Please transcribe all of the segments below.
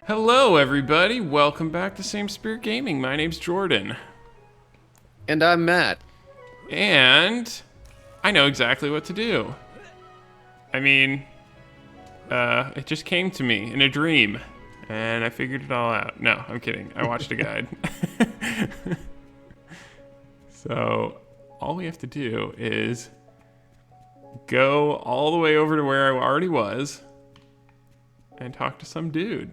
Hello, everybody. Welcome back to Same Spirit Gaming. My name's Jordan. And I'm Matt. And I know exactly what to do. I mean, it just came to me in a dream, and I figured it all out. No, I'm kidding. I watched a guide. So, all we have to do is go all the way over to where I already was and talk to some dude.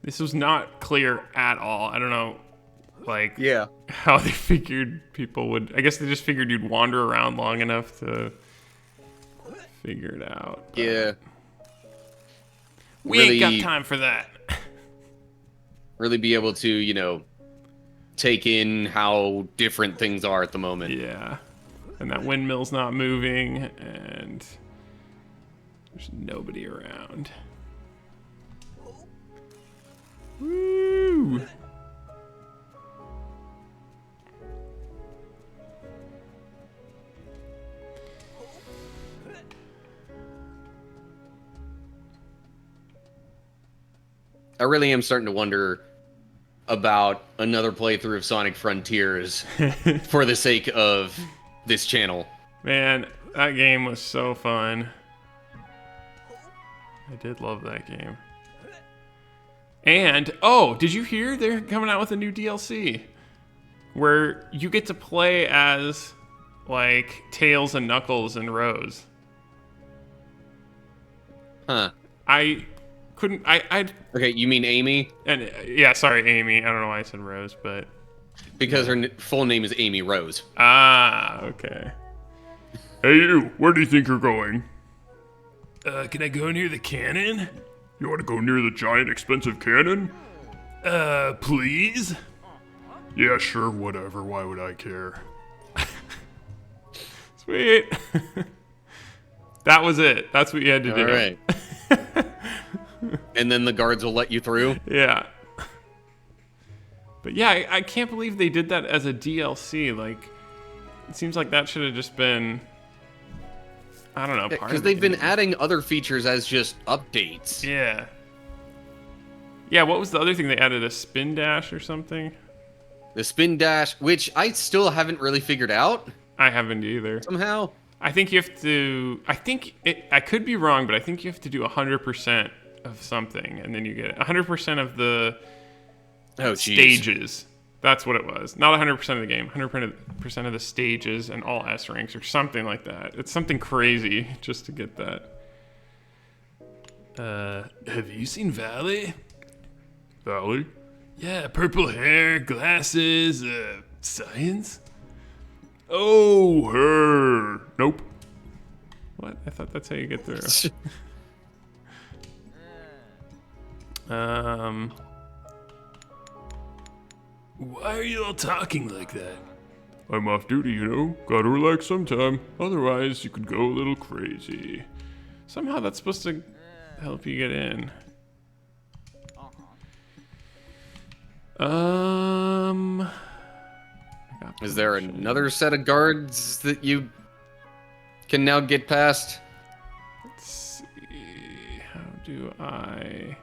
This was not clear at all. I don't know, how they figured people would... I guess they just figured you'd wander around long enough to figure it out. Yeah. We ain't got time for that. Really be able to, take in how different things are at the moment. Yeah. And that windmill's not moving, and there's nobody around. Woo! I really am starting to wonder about another playthrough of Sonic Frontiers for the sake of this channel. Man, that game was so fun. I did love that game. And, oh, did you hear they're coming out with a new DLC? Where you get to play as, like, Tails and Knuckles and Rose. Huh. I couldn't, Okay, you mean Amy? and yeah, sorry, Amy. I don't know why I said Rose, but... Because her full name is Amy Rose. Ah, okay. Hey, you, where do you think you're going? Can I go near the cannon? You want to go near the giant expensive cannon? Please? Yeah, sure, whatever. Why would I care? Sweet. That was it. That's what you had to do. All right. And then the guards will let you through? Yeah. But yeah, I can't believe they did that as a DLC. Like, it seems like that should have just been... I don't know, part Because of they've the been game. adding other features as just updates. Yeah. Yeah, what was the other thing they added? A spin dash or something? The spin dash, which I still haven't really figured out I haven't either. somehow. I think you have to... I could be wrong, but I think you have to do 100% of something, and then you get 100% of the Oh, jeez. stages. That's what it was. Not 100% of the game. 100% of the stages and all S ranks or something like that. It's something crazy just to get that. Have you seen Valley? Valley? Yeah, purple hair, glasses, science? Oh, her. Nope. What? I thought that's how you get through. Why are you all talking like that? I'm off duty, you know. Gotta relax sometime. Otherwise, you could go a little crazy. Somehow that's supposed to help you get in. Is there another set of guards that you can now get past? Let's see. How do I...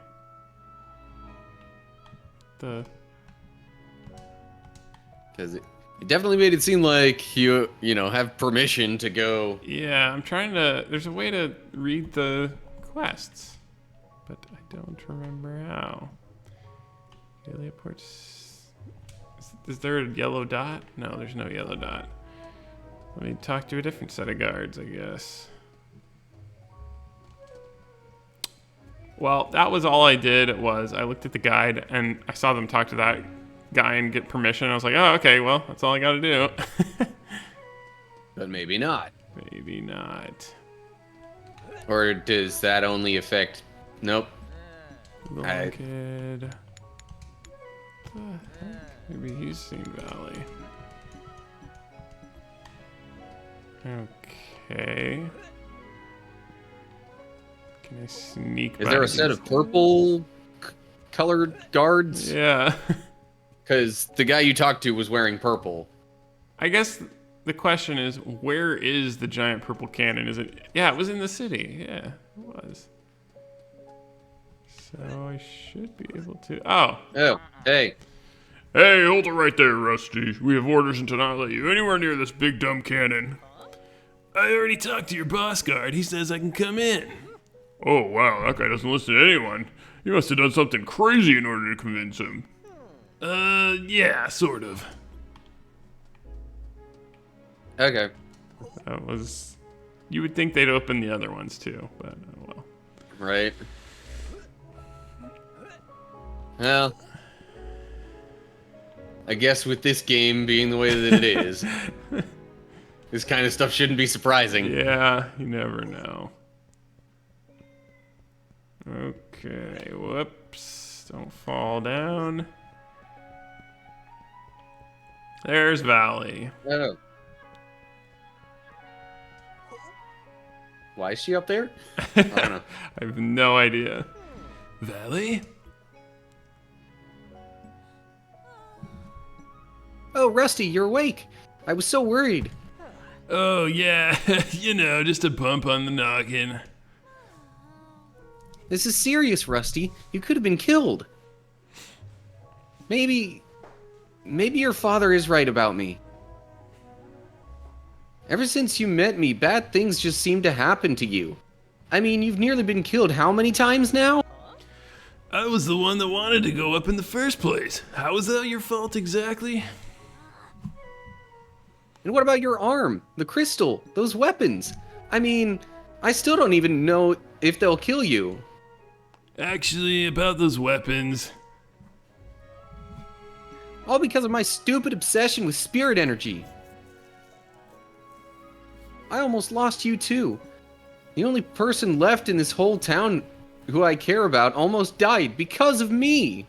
Because it definitely made it seem like you have permission to go. Yeah, I'm trying to... There's a way to read the quests, but I don't remember how. Heliaports... Is there a yellow dot? No, there's no yellow dot. Let me talk to a different set of guards, I guess. Well, that was all I did. Was I looked at the guide and I saw them talk to that guy and get permission. I was like, oh, okay, well, that's all I got to do. But maybe not. Maybe not. Or does that only affect... Nope. Little kid. Maybe he's seen Valley. Okay. Can I sneak Is there a set of purple colored guards? Yeah. Because the guy you talked to was wearing purple. I guess the question is, where is the giant purple cannon? Is it... Yeah, it was in the city. Yeah, it was. So I should be able to. Oh. Oh, hey. Hey, hold it right there, Rusty. We have orders to not let you anywhere near this big dumb cannon. I already talked to your boss guard. He says I can come in. Oh, wow, that guy doesn't listen to anyone. You must have done something crazy in order to convince him. Yeah, sort of. Okay. That was... You would think they'd open the other ones too, but oh well. Right. Well, I guess with this game being the way that it is, this kind of stuff shouldn't be surprising. Yeah, you never know. Okay, whoops. Don't fall down. There's Valley. Oh. Why is she up there? I don't know. I have no idea. Valley? Oh, Rusty, you're awake. I was so worried. Oh, yeah. You know, just a bump on the noggin. This is serious, Rusty. You could have been killed. Maybe your father is right about me. Ever since you met me, bad things just seem to happen to you. I mean, you've nearly been killed how many times now? I was the one that wanted to go up in the first place. How was that your fault exactly? And what about your arm, the crystal, those weapons? I mean, I still don't even know if they'll kill you. Actually, about those weapons. All because of my stupid obsession with spirit energy. I almost lost you too. The only person left in this whole town who I care about almost died because of me.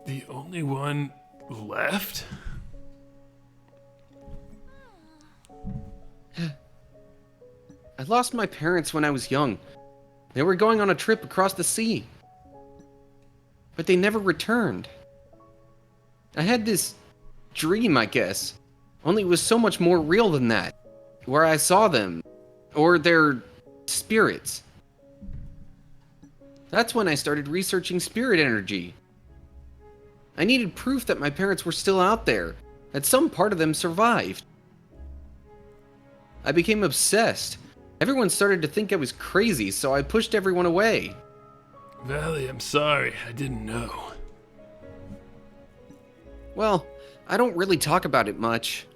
The only one left? I lost my parents when I was young. They were going on a trip across the sea. But they never returned. I had this dream, I guess. Only it was so much more real than that. Where I saw them. Or their spirits. That's when I started researching spirit energy. I needed proof that my parents were still out there. That some part of them survived. I became obsessed. Everyone started to think I was crazy, so I pushed everyone away. Valley, I'm sorry. I didn't know. Well, I don't really talk about it much.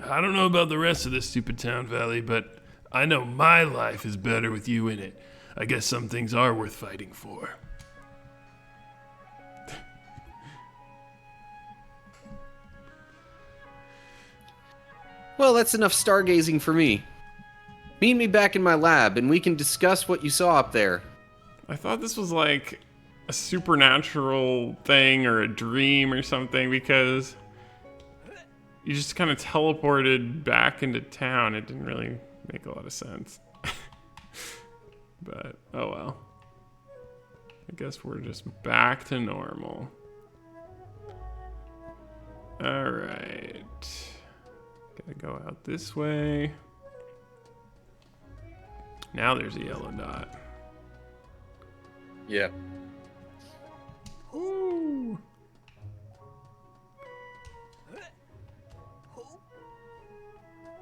I don't know about the rest of this stupid town, Valley, but I know my life is better with you in it. I guess some things are worth fighting for. Well, that's enough stargazing for me. Meet me back in my lab, and we can discuss what you saw up there. I thought this was like a supernatural thing or a dream or something because you just kind of teleported back into town. It didn't really make a lot of sense. But, oh well. I guess we're just back to normal. Alright. Gotta go out this way. Now there's a yellow dot. Yeah. Ooh.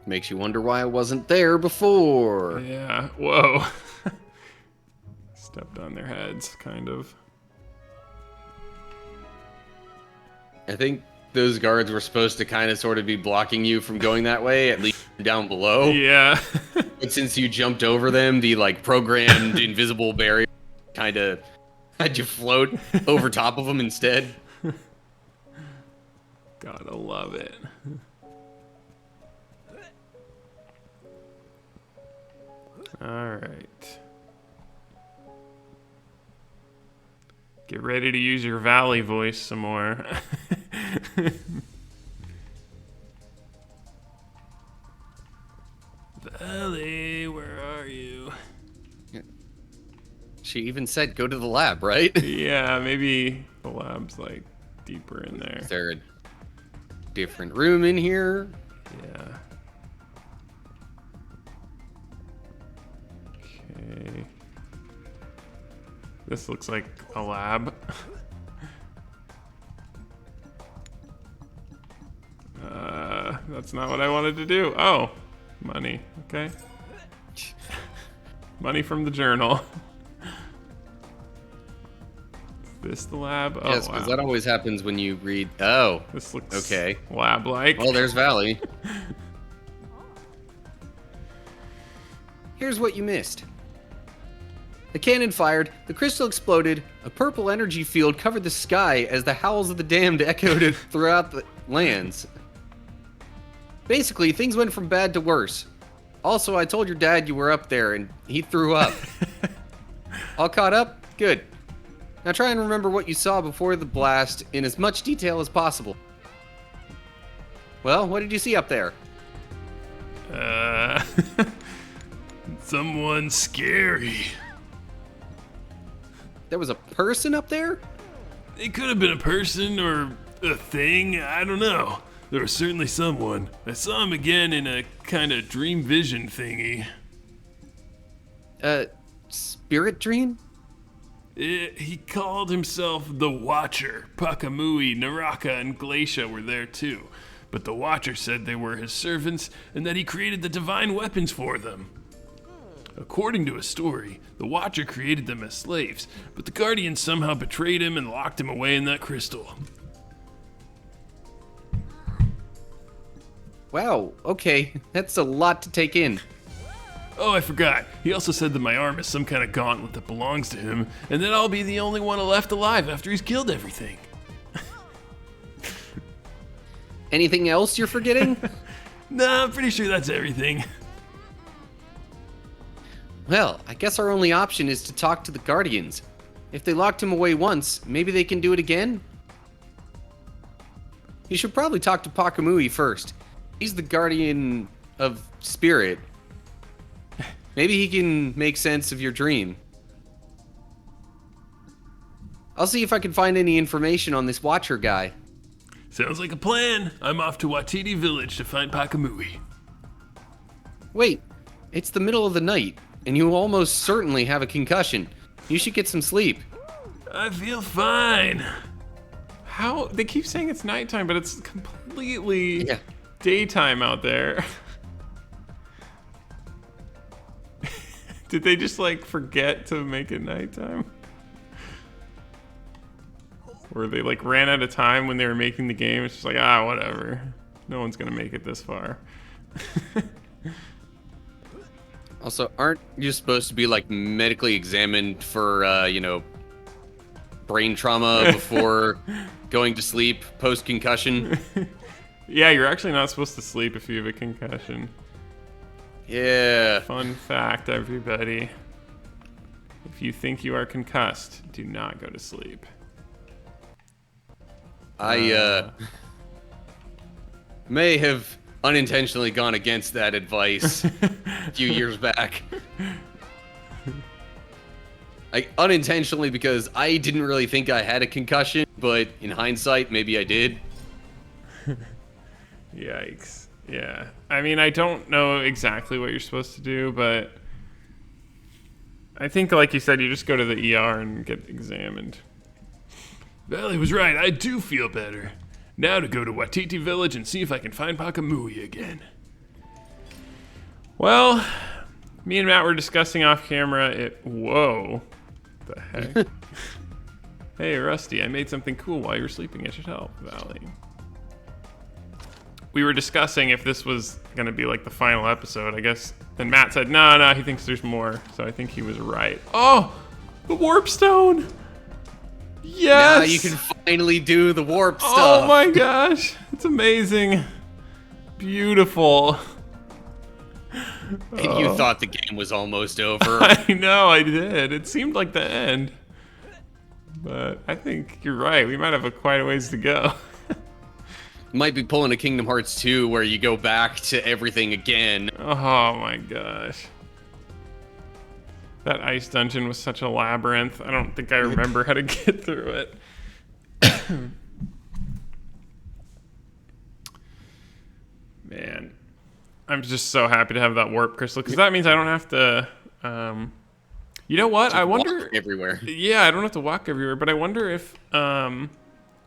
Makes you wonder why I wasn't there before. Yeah, whoa. Stepped on their heads, kind of. I think those guards were supposed to kind of sort of be blocking you from going that way, at least down below. Yeah. But since you jumped over them, the like programmed invisible barrier kind of had you float over top of them instead. Gotta love it. Alright. Get ready to use your Valley voice some more. Valley, where are you? She even said go to the lab, right? Yeah, maybe the lab's like deeper in there. Is there a different room in here? Yeah. Okay. This looks like a lab. That's not what I wanted to do. Oh, money. Okay. Money from the journal. Is this the lab? Oh, Yes, because wow. that always happens when you read. Oh, This looks okay. lab-like. Well, there's Valley. Here's what you missed. The cannon fired, the crystal exploded, a purple energy field covered the sky as the howls of the damned echoed throughout the lands. Basically, things went from bad to worse. Also, I told your dad you were up there, and he threw up. All caught up? Good. Now try and remember what you saw before the blast in as much detail as possible. Well, what did you see up there? Someone scary. There was a person up there? It could have been a person or a thing. I don't know. There was certainly someone. I saw him again in a kind of dream vision thingy. Spirit dream? He called himself the Watcher. Pakamui, Naraka, and Glacia were there too. But the Watcher said they were his servants and that he created the divine weapons for them. According to a story, the Watcher created them as slaves, but the Guardians somehow betrayed him and locked him away in that crystal. Wow, okay. That's a lot to take in. Oh, I forgot. He also said that my arm is some kind of gauntlet that belongs to him, and that I'll be the only one left alive after he's killed everything. Anything else you're forgetting? Nah, I'm pretty sure that's everything. Well, I guess our only option is to talk to the Guardians. If they locked him away once, maybe they can do it again? You should probably talk to Pakamui first. He's the Guardian of Spirit. Maybe he can make sense of your dream. I'll see if I can find any information on this Watcher guy. Sounds like a plan. I'm off to Watiti Village to find Pakamui. Wait, it's the middle of the night, and you almost certainly have a concussion. You should get some sleep. I feel fine. How? They keep saying it's nighttime, but it's completely daytime out there. Did they just like forget to make it nighttime? Or they like ran out of time when they were making the game? It's just like, whatever. No one's gonna make it this far. Also, aren't you supposed to be like medically examined for, brain trauma before going to sleep post-concussion? Yeah, you're actually not supposed to sleep if you have a concussion. Yeah. Fun fact, everybody. If you think you are concussed, do not go to sleep. I may have unintentionally gone against that advice a few years back. Unintentionally because I didn't really think I had a concussion, but in hindsight, maybe I did. Yikes. Yeah. I mean, I don't know exactly what you're supposed to do, but I think, like you said, you just go to the ER and get examined. Valley was right. I do feel better. Now to go to Watiti Village and see if I can find Pakamui again. Well, me and Matt were discussing off camera. Whoa. The heck? Hey, Rusty, I made something cool while you were sleeping. I should help, Valley. We were discussing if this was going to be like the final episode, I guess. And Matt said, no, he thinks there's more. So I think he was right. Oh, the warp stone. Yes. Now you can finally do the warp stuff. Oh my gosh. It's amazing. Beautiful. And you thought the game was almost over. I know, I did. It seemed like the end. But I think you're right. We might have quite a ways to go. Might be pulling a Kingdom Hearts 2 where you go back to everything again. Oh my gosh. That ice dungeon was such a labyrinth. I don't think I remember how to get through it. Man. I'm just so happy to have that warp crystal, because that means I don't have to... you know what? I wonder walk everywhere. Yeah, I don't have to walk everywhere, but I wonder if,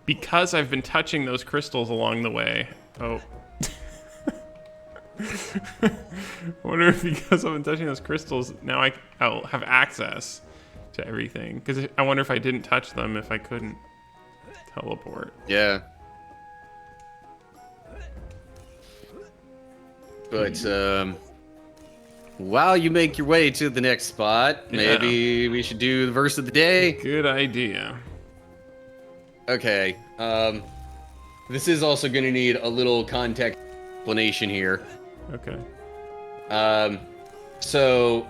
because I've been touching those crystals along the way. Oh. I wonder if because I've been touching those crystals, now I'll have access to everything. Because I wonder if I didn't touch them, if I couldn't teleport. Yeah. But, while you make your way to the next spot, maybe we should do the verse of the day. Good idea. Okay, this is also going to need a little context explanation here. Okay. So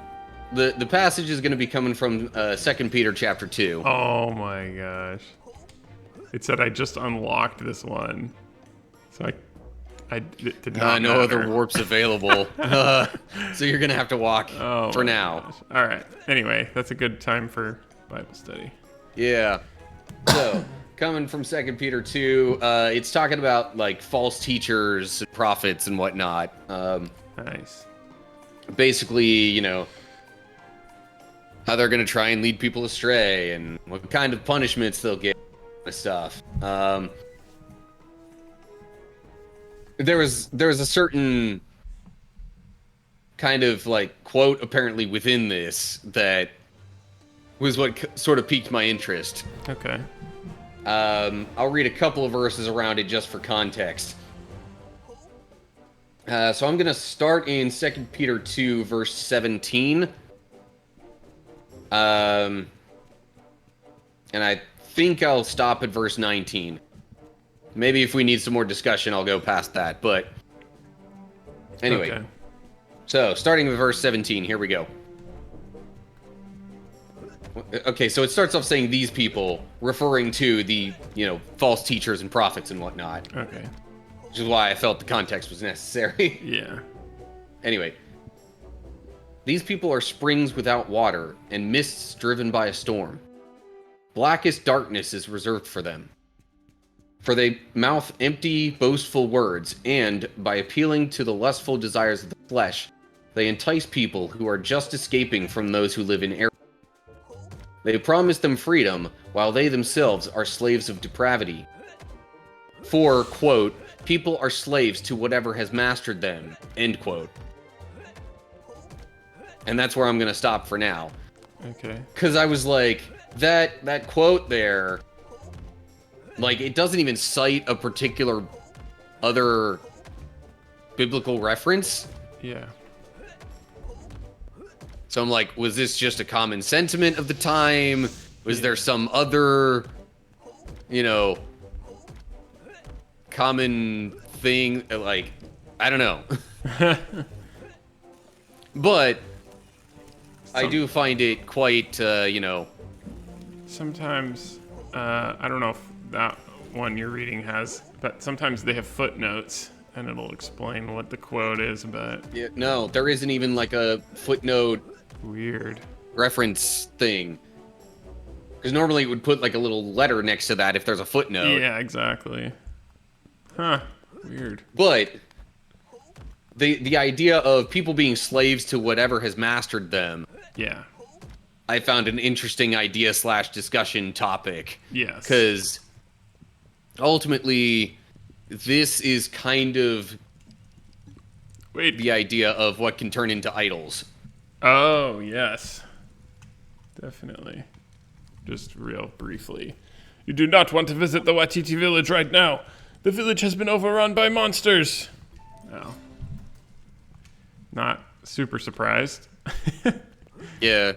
the passage is going to be coming from 2 Peter chapter 2. Oh my gosh. It said I just unlocked this one. So it did not no matter. other warps available. So you're going to have to walk for now. Gosh. All right. Anyway, that's a good time for Bible study. Yeah. So, coming from 2 Peter 2, it's talking about like false teachers, prophets, and whatnot. Nice. Basically, you know, how they're going to try and lead people astray and what kind of punishments they'll get and stuff. There was a certain kind of like quote apparently within this that was what sort of piqued my interest. Okay. I'll read a couple of verses around it just for context. So I'm going to start in 2 Peter 2, verse 17. And I think I'll stop at verse 19. Maybe if we need some more discussion, I'll go past that. But anyway, Okay. So starting with verse 17, here we go. Okay, so it starts off saying these people, referring to the, you know, false teachers and prophets and whatnot. Okay. Which is why I felt the context was necessary. Yeah. Anyway, these people are springs without water and mists driven by a storm. Blackest darkness is reserved for them. For they mouth empty, boastful words, and, by appealing to the lustful desires of the flesh, they entice people who are just escaping from those who live in error. They promise them freedom, while they themselves are slaves of depravity. For, quote, people are slaves to whatever has mastered them, end quote. And that's where I'm going to stop for now. Okay. Because I was like, that quote there, like, it doesn't even cite a particular other biblical reference. Yeah. So I'm like, was this just a common sentiment of the time? Was there some other, you know, common thing? Like, I don't know. But I do find it quite, you know. Sometimes, I don't know if that one you're reading has, but sometimes they have footnotes and it'll explain what the quote is, but Yeah, no, there isn't even like a footnote weird. reference thing. Because normally it would put like a little letter next to that if there's a footnote. Yeah, exactly. Huh. Weird. But the idea of people being slaves to whatever has mastered them, Yeah. I found an interesting idea / discussion topic. Yes. Because ultimately, this is kind of Wait. the idea of what can turn into idols. Oh, yes. Definitely. Just real briefly. You do not want to visit the Watiti village right now. The village has been overrun by monsters. Oh. Not super surprised. Yeah,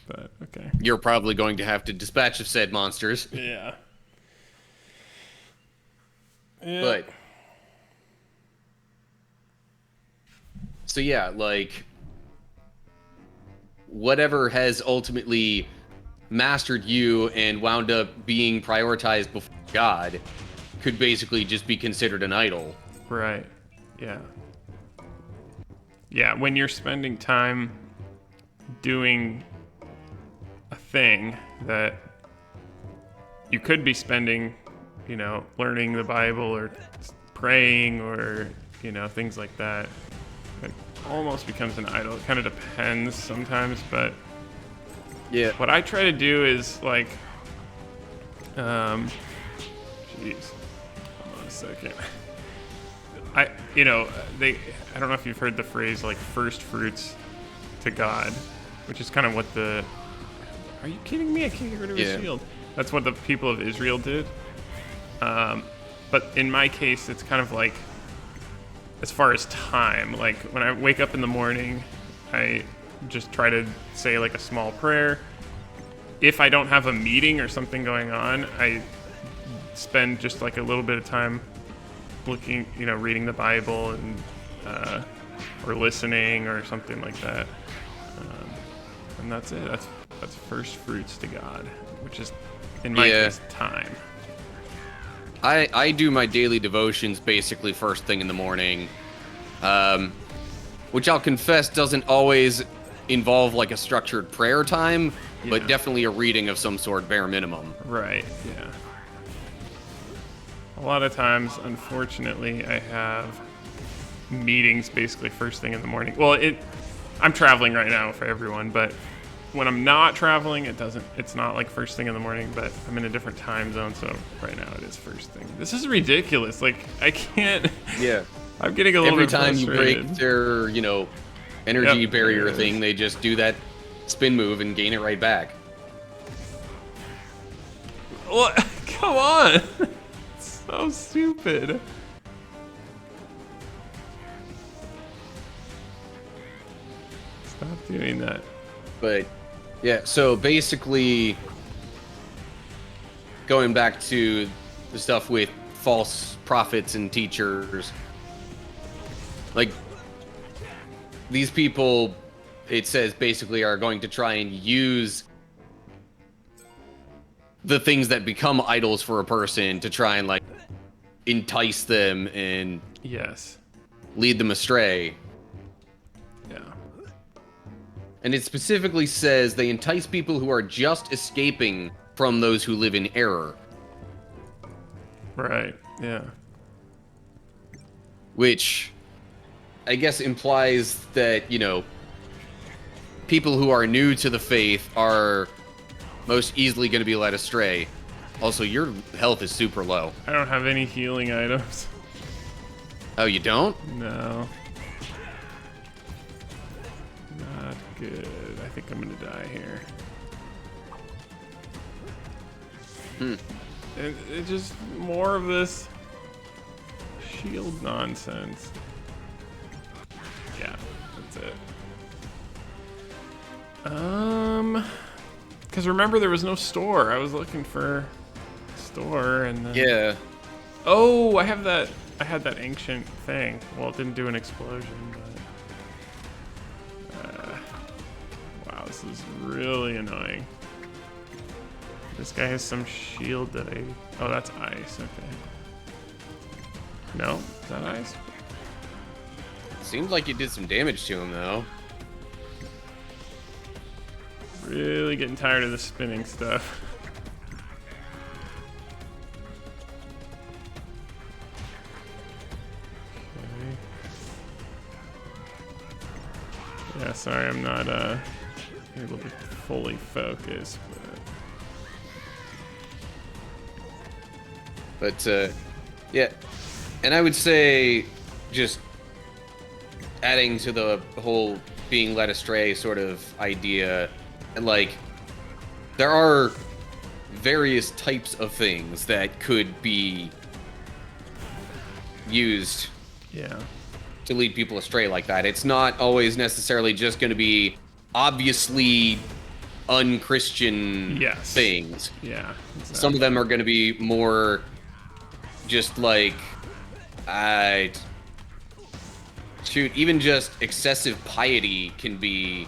But, okay. you're probably going to have to dispatch of said monsters. Yeah. Yeah. But so yeah, like whatever has ultimately mastered you and wound up being prioritized before God could basically just be considered an idol. Right. Yeah. Yeah, when you're spending time doing a thing that you could be spending, you know, learning the Bible or praying or, you know, things like that, it almost becomes an idol. It kind of depends sometimes, but Yeah. What I try to do is like, jeez, hold on a second. I don't know if you've heard the phrase like first fruits to God, which is kind of what the, are you kidding me? I can't get rid of his shield. That's what the people of Israel did. But in my case, it's kind of like, as far as time, like when I wake up in the morning, I just try to say like a small prayer. If I don't have a meeting or something going on, I spend just like a little bit of time looking, reading the Bible and or listening or something like that. And that's it. That's first fruits to God, which is in my case time. I do my daily devotions basically first thing in the morning, which I'll confess doesn't always involve like a structured prayer time, but definitely a reading of some sort, bare minimum. Right, yeah. A lot of times, unfortunately, I have meetings basically first thing in the morning. Well, I'm traveling right now for everyone, but when I'm not traveling, it's not like first thing in the morning, but I'm in a different time zone, so right now it is first thing. This is ridiculous. Like, I can't. Yeah. I'm getting a little bit frustrated. Every time you break their, energy barrier thing, they just do that spin move and gain it right back. What? Come on. So stupid. Stop doing that. But yeah, so basically going back to the stuff with false prophets and teachers, like these people, it says basically are going to try and use the things that become idols for a person to try and like entice them and lead them astray. Yeah. And it specifically says they entice people who are just escaping from those who live in error. Right, yeah. Which I guess implies that, people who are new to the faith are most easily going to be led astray. Also, your health is super low. I don't have any healing items. Oh, you don't? No. Not good. I think I'm gonna die here. And it just more of this shield nonsense. Yeah, that's it. Because remember there was no store. I was looking for a store and then... Yeah. Oh, I had that ancient thing. Well, it didn't do an explosion, but... wow, this is really annoying. This guy has some shield that I... Oh, that's ice, okay. No? Is that ice? Seems like you did some damage to him, though. Really getting tired of the spinning stuff. Okay. Yeah, sorry, I'm not able to fully focus, But yeah, and I would say just adding to the whole being led astray sort of idea, like there are various types of things that could be used to lead people astray like that. It's not always necessarily just going to be obviously unchristian things. Yeah, exactly. Some of them are going to be more just like, shoot, even just excessive piety can be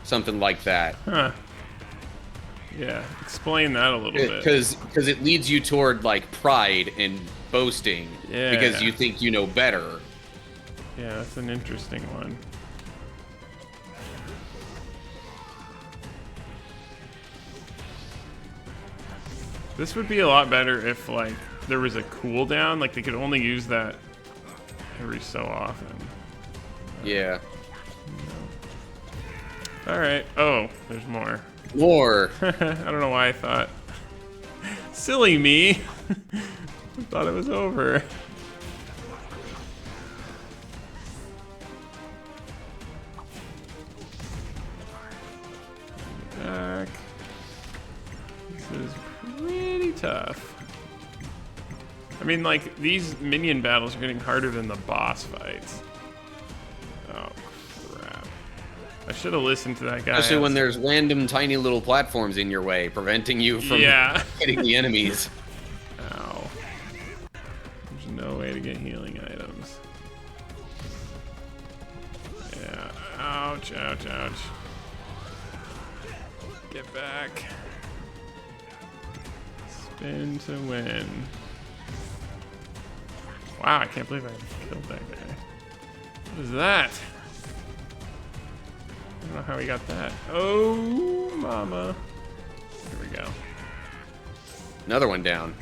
something like that. Huh. Yeah, explain that a little bit. Because it leads you toward like pride and boasting. Yeah. Because you think you know better. Yeah, that's an interesting one. This would be a lot better if, like, there was a cooldown. Like, they could only use that every so often. Yeah. All right. Oh, there's more. More. I don't know why I thought. Silly me. I thought it was over. Back. This is pretty tough. I mean, like, these minion battles are getting harder than the boss fights. Oh, crap. I should have listened to that guy. Especially when there's random tiny little platforms in your way, preventing you from hitting the enemies. Ow. There's no way to get healing items. Yeah. Ouch, ouch, ouch. Get back. Spin to win. Wow, I can't believe I killed that guy. What is that? I don't know how he got that. Oh, mama. Here we go. Another one down.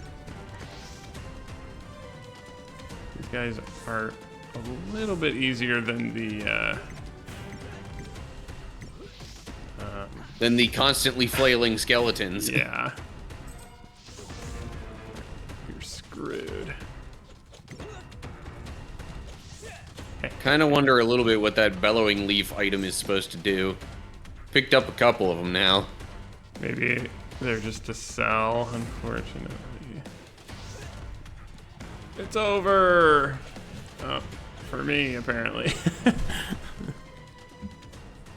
These guys are a little bit easier than the, Then the constantly flailing skeletons. yeah. You're screwed. Kind of wonder a little bit what that bellowing leaf item is supposed to do. Picked up a couple of them now. Maybe they're just to sell, unfortunately. It's over! Oh, for me, apparently.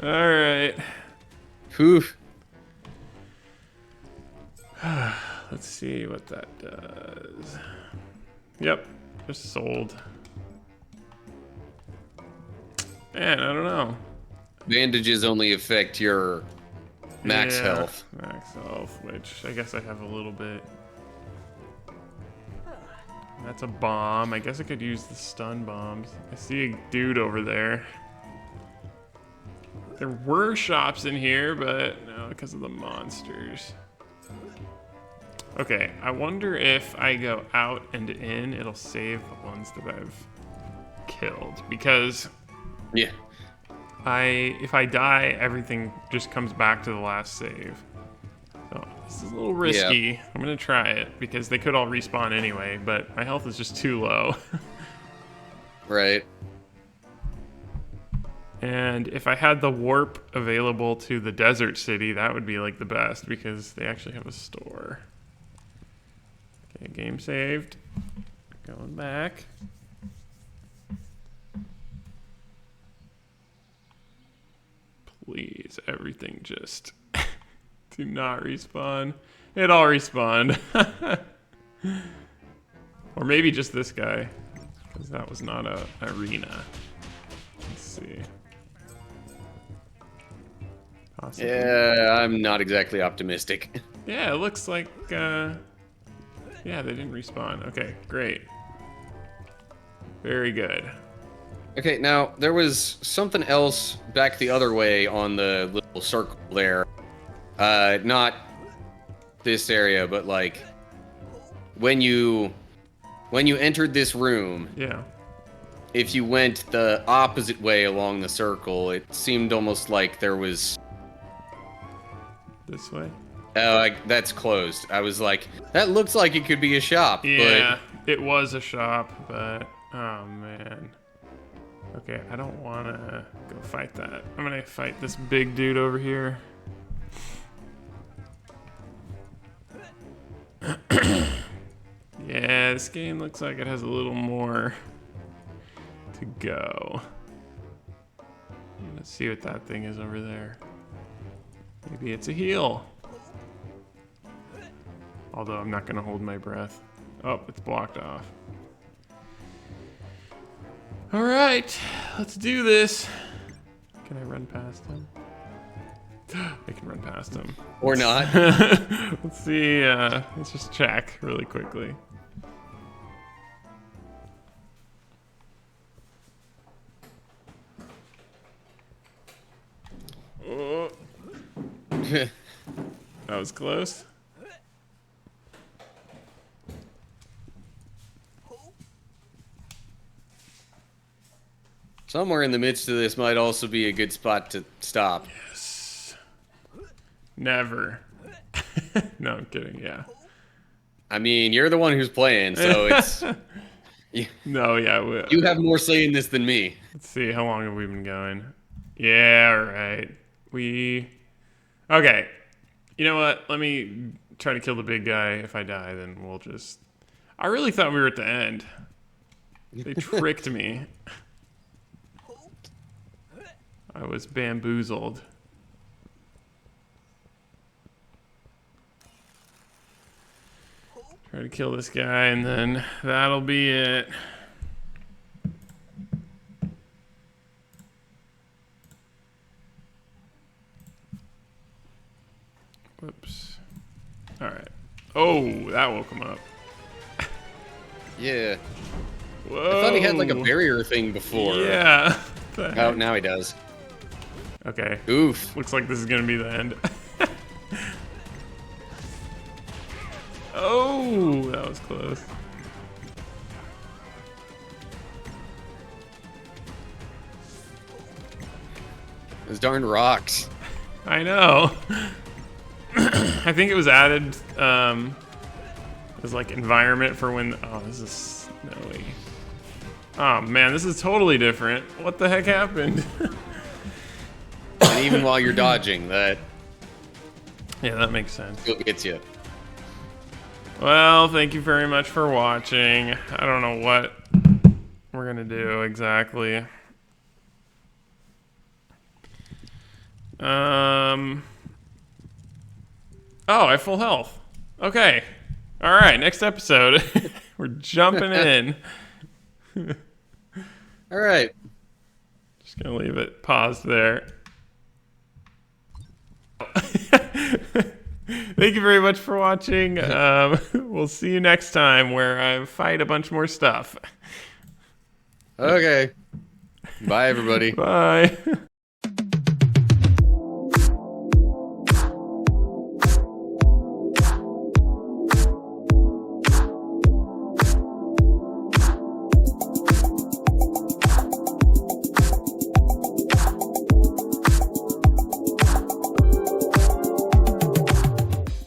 Alright. Whew. Let's see what that does. Yep, just sold. Man, I don't know. Bandages only affect your max health. Max health, which I guess I have a little bit. That's a bomb. I guess I could use the stun bombs. I see a dude over there. There were shops in here, but no, because of the monsters. Okay, I wonder if I go out and in, it'll save the ones that I've killed. Because Yeah. if I die, everything just comes back to the last save. So this is a little risky. Yeah. I'm gonna try it because they could all respawn anyway, but my health is just too low. Right. And if I had the warp available to the desert city, that would be like the best because they actually have a store. Okay, game saved. Going back. Please, everything just do not respawn. It all respawned. Or maybe just this guy, because that was not a arena. Let's see. Possibly. Yeah, I'm not exactly optimistic. Yeah, it looks like, yeah, they didn't respawn. Okay, great. Very good. Okay, now, there was something else back the other way on the little circle there. Not this area, but like, when you entered this room, Yeah. if you went the opposite way along the circle, it seemed almost like there was... This way? that's closed. I was like, that looks like it could be a shop, Yeah, it was a shop, but, oh man. Okay, I don't want to go fight that. I'm going to fight this big dude over here. Yeah, this game looks like it has a little more to go. Let's see what that thing is over there. Maybe it's a heal. Although I'm not going to hold my breath. Oh, it's blocked off. All right, let's do this. Can I run past him? I can run past him. Or not. Let's see. Let's just check really quickly. Oh, that was close. Somewhere in the midst of this might also be a good spot to stop. Yes. Never. No, I'm kidding. Yeah. I mean, you're the one who's playing, so it's No, yeah. you have more say in this than me. Let's see. How long have we been going? Yeah, all right. Okay. You know what? Let me try to kill the big guy. If I die, then we'll just... I really thought we were at the end. They tricked me. I was bamboozled. Try to kill this guy, and then that'll be it. Whoops. Alright. Oh, that woke him up. Yeah. Whoa. I thought he had like a barrier thing before. Yeah. Oh, now he does. Okay. Oof. Looks like this is gonna be the end. Oh, that was close. Those darn rocks. I know. I think it was added as like environment for when. Oh, this is snowy. Oh man, this is totally different. What the heck happened? And even while you're dodging, that Yeah, that makes sense. still gets you. Well, thank you very much for watching. I don't know what we're gonna do exactly. Oh, I have full health. Okay. All right, next episode. We're jumping in. All right. Just gonna leave it paused there. Thank you very much for watching. We'll see you next time where I fight a bunch more stuff. Okay. Bye, everybody. Bye.